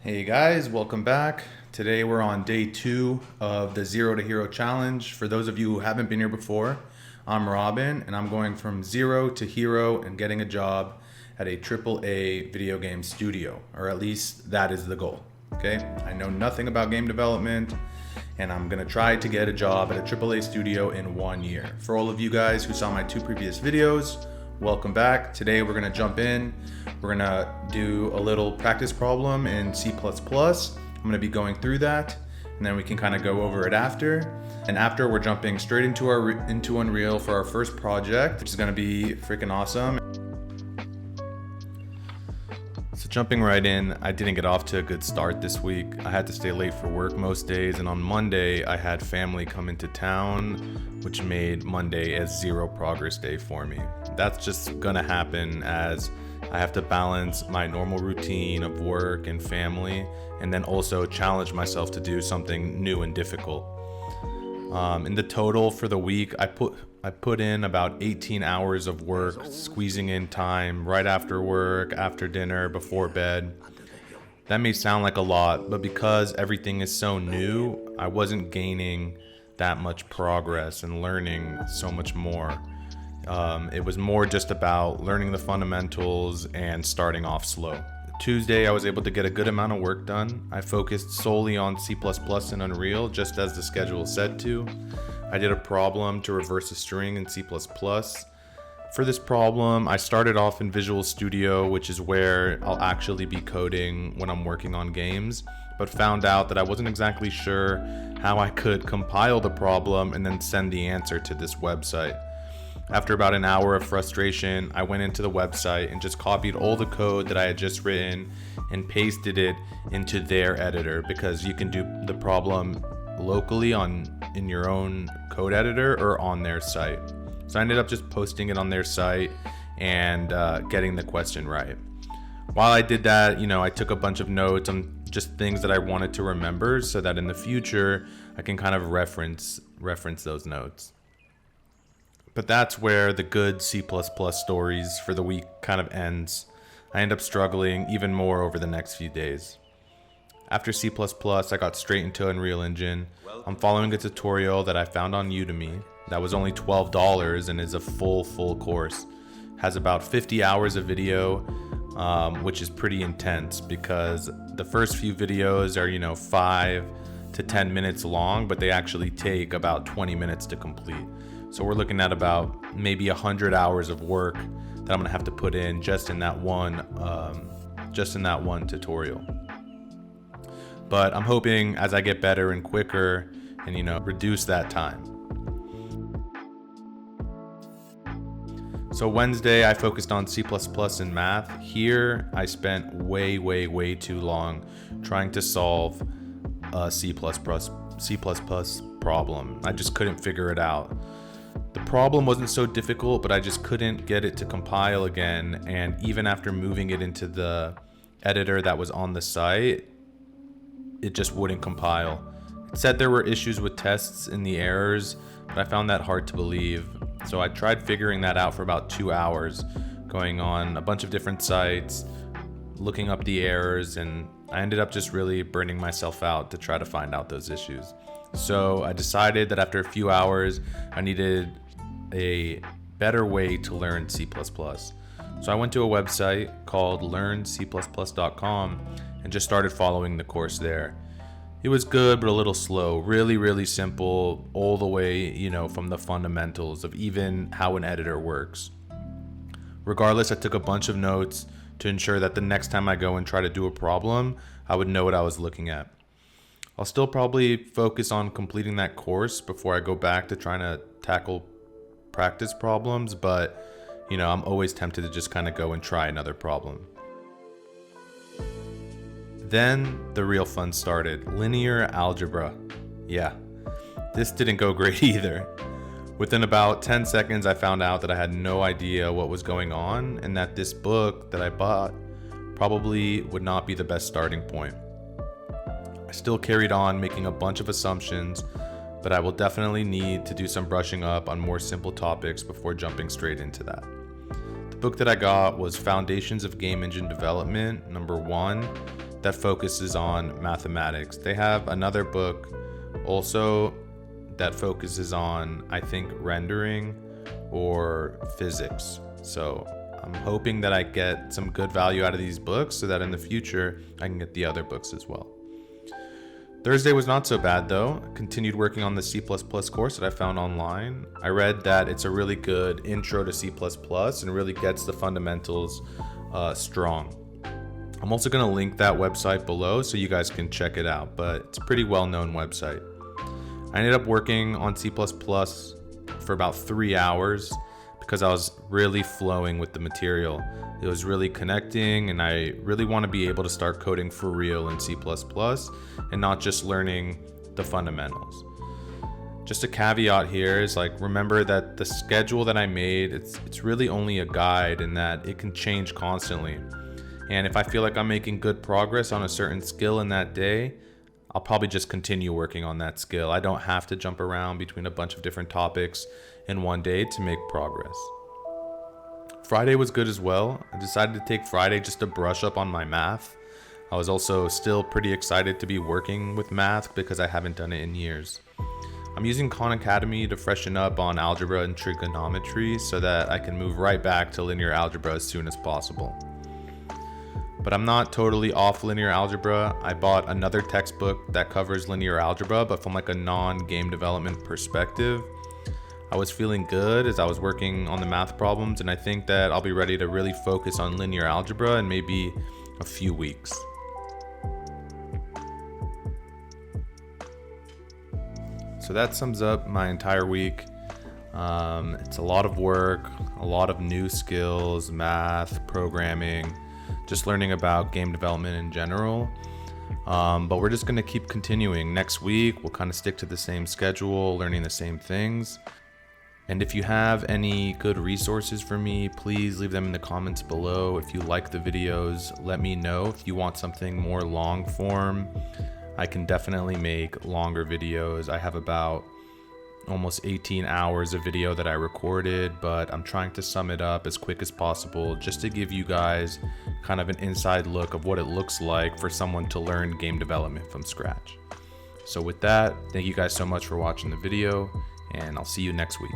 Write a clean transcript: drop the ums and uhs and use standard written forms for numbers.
Hey guys, welcome back. Today we're on day 2 of the Zero to Hero Challenge. For those of you who haven't been here before, I'm Robin and I'm going from zero to hero and getting a job at a AAA video game studio, or at least that is the goal. Okay, I know nothing about game development and I'm gonna try to get a job at a AAA studio in 1 year. For all of you guys who saw my 2 previous videos, welcome back. Today we're gonna jump in. We're gonna do a little practice problem in C++. I'm gonna be going through that and then we can kind of go over it after. And after, we're jumping straight into Unreal for our first project, which is gonna be freaking awesome. So jumping right in, I didn't get off to a good start this week. I had to stay late for work most days, and on Monday I had family come into town, which made Monday a zero progress day for me. That's just gonna happen as I have to balance my normal routine of work and family, and then also challenge myself to do something new and difficult. In the total for the week, I put in about 18 hours of work, squeezing in time right after work, after dinner, before bed. That may sound like a lot, but because everything is so new, I wasn't gaining that much progress and learning so much more. It was more just about learning the fundamentals and starting off slow. Tuesday, I was able to get a good amount of work done. I focused solely on C++ and Unreal, just as the schedule said to. I did a problem to reverse a string in C++. For this problem, I started off in Visual Studio, which is where I'll actually be coding when I'm working on games, but found out that I wasn't exactly sure how I could compile the problem and then send the answer to this website. After about an hour of frustration, I went into the website and just copied all the code that I had just written and pasted it into their editor, because you can do the problem locally in your own code editor or on their site. So I ended up just posting it on their site and getting the question right. While I did that, I took a bunch of notes on just things that I wanted to remember so that in the future I can kind of reference those notes. But that's where the good C++ stories for the week kind of ends. I end up struggling even more over the next few days. After C++, I got straight into Unreal Engine. I'm following a tutorial that I found on Udemy that was only $12 and is a full course. Has about 50 hours of video, which is pretty intense because the first few videos are 5 to 10 minutes long, but they actually take about 20 minutes to complete. So we're looking at about maybe 100 hours of work that I'm gonna have to put in just in that one tutorial. But I'm hoping as I get better and quicker and reduce that time. So Wednesday I focused on C++ and math. Here I spent way too long trying to solve a C++ problem. I just couldn't figure it out. The problem wasn't so difficult, but I just couldn't get it to compile again, and even after moving it into the editor that was on the site, it just wouldn't compile. It said there were issues with tests in the errors, but I found that hard to believe. So I tried figuring that out for about 2 hours, going on a bunch of different sites, looking up the errors, and I ended up just really burning myself out to try to find out those issues. So I decided that after a few hours, I needed a better way to learn C++. So I went to a website called learncplus.com and just started following the course there. It was good, but a little slow. Really simple, all the way, from the fundamentals of even how an editor works. Regardless, I took a bunch of notes to ensure that the next time I go and try to do a problem, I would know what I was looking at. I'll still probably focus on completing that course before I go back to trying to tackle practice problems, but I'm always tempted to just kind of go and try another problem. Then the real fun started. Linear algebra. Yeah, this didn't go great either. Within about 10 seconds, I found out that I had no idea what was going on and that this book that I bought probably would not be the best starting point. I still carried on making a bunch of assumptions, but I will definitely need to do some brushing up on more simple topics before jumping straight into that. The book that I got was Foundations of Game Engine Development, number 1. that focuses on mathematics. They have another book also that focuses on, I think, rendering or physics. So I'm hoping that I get some good value out of these books so that in the future I can get the other books as well. Thursday was not so bad though. I continued working on the C++ course that I found online. I read that it's a really good intro to C++ and really gets the fundamentals strong. I'm also going to link that website below so you guys can check it out, but it's a pretty well-known website. I ended up working on C++ for about 3 hours because I was really flowing with the material. It was really connecting, and I really want to be able to start coding for real in C++ and not just learning the fundamentals. Just a caveat here is remember that the schedule that I made, it's really only a guide in that it can change constantly. And if I feel like I'm making good progress on a certain skill in that day, I'll probably just continue working on that skill. I don't have to jump around between a bunch of different topics in one day to make progress. Friday was good as well. I decided to take Friday just to brush up on my math. I was also still pretty excited to be working with math because I haven't done it in years. I'm using Khan Academy to freshen up on algebra and trigonometry so that I can move right back to linear algebra as soon as possible. But I'm not totally off linear algebra. I bought another textbook that covers linear algebra, but from a non-game development perspective. I was feeling good as I was working on the math problems, and I think that I'll be ready to really focus on linear algebra in maybe a few weeks. So that sums up my entire week. It's a lot of work, a lot of new skills, math, programming, just learning about game development in general. But we're just going to keep continuing. Next week, we'll kind of stick to the same schedule, learning the same things. And if you have any good resources for me, please leave them in the comments below. If you like the videos, let me know. If you want something more long form, I can definitely make longer videos. I have about almost 18 hours of video that I recorded, but I'm trying to sum it up as quick as possible just to give you guys kind of an inside look of what it looks like for someone to learn game development from scratch. So with that, thank you guys so much for watching the video, and I'll see you next week.